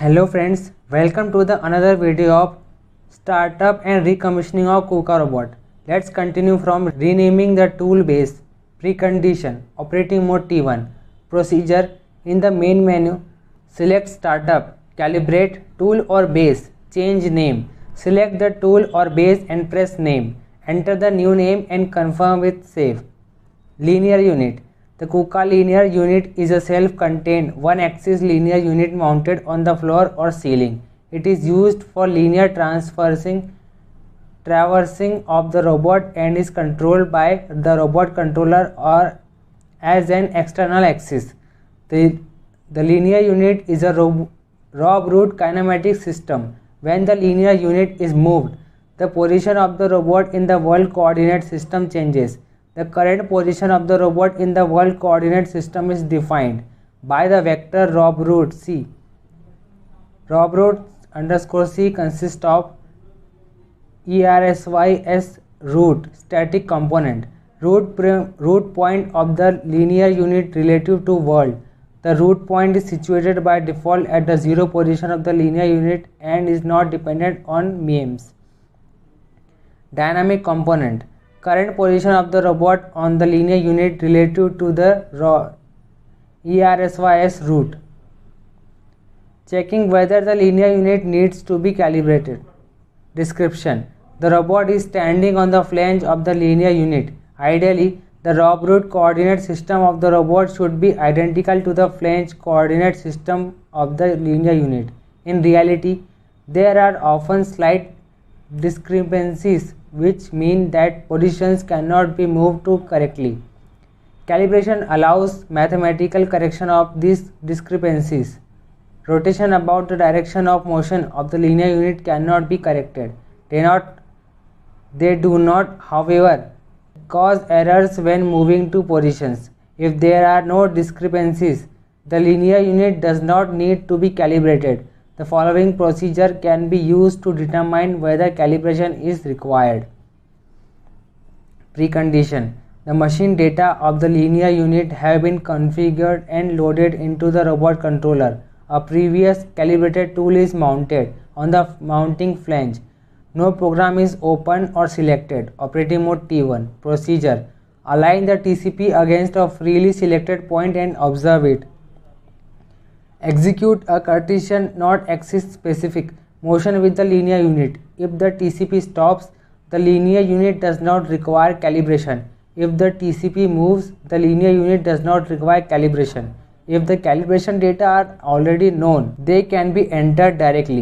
Hello friends, welcome to the another video of startup and recommissioning of KUKA robot. Let's continue from renaming the tool base, precondition, operating mode T1, procedure. In the main menu, select startup, calibrate tool or base, change name, select the tool or base and press name, enter the new name and confirm with save. Linear unit. The KUKA linear unit is a self-contained one-axis linear unit mounted on the floor or ceiling. It is used for linear traversing of the robot and is controlled by the robot controller or as an external axis. The linear unit is a Rob root kinematic system. When the linear unit is moved, the position of the robot in the world coordinate system changes. The current position of the robot in the world coordinate system is defined by the vector Rob root C. Rob root underscore C consists of ERSYS root static component, root point of the linear unit relative to world. The root point is situated by default at the 0 position of the linear unit and is not dependent on memes. Dynamic component. Current position of the robot on the linear unit relative to the ERSYS root. Checking whether the linear unit needs to be calibrated. Description. The robot is standing on the flange of the linear unit. Ideally, the Rob root coordinate system of the robot should be identical to the flange coordinate system of the linear unit. In reality, there are often slight discrepancies which mean that positions cannot be moved to correctly. Calibration allows mathematical correction of these discrepancies. Rotation about the direction of motion of the linear unit cannot be corrected. They do not, however, cause errors when moving to positions. If there are no discrepancies, the linear unit does not need to be calibrated. The following procedure can be used to determine whether calibration is required. Precondition. The machine data of the linear unit have been configured and loaded into the robot controller. A previous calibrated tool is mounted on the mounting flange. No program is opened or selected. Operating mode T1. Procedure. Align the TCP against a freely selected point and observe it. Execute a Cartesian not axis specific motion with the linear unit. If the TCP stops, the linear unit does not require calibration. If the TCP moves, the linear unit does not require calibration. If the calibration data are already known, they can be entered directly.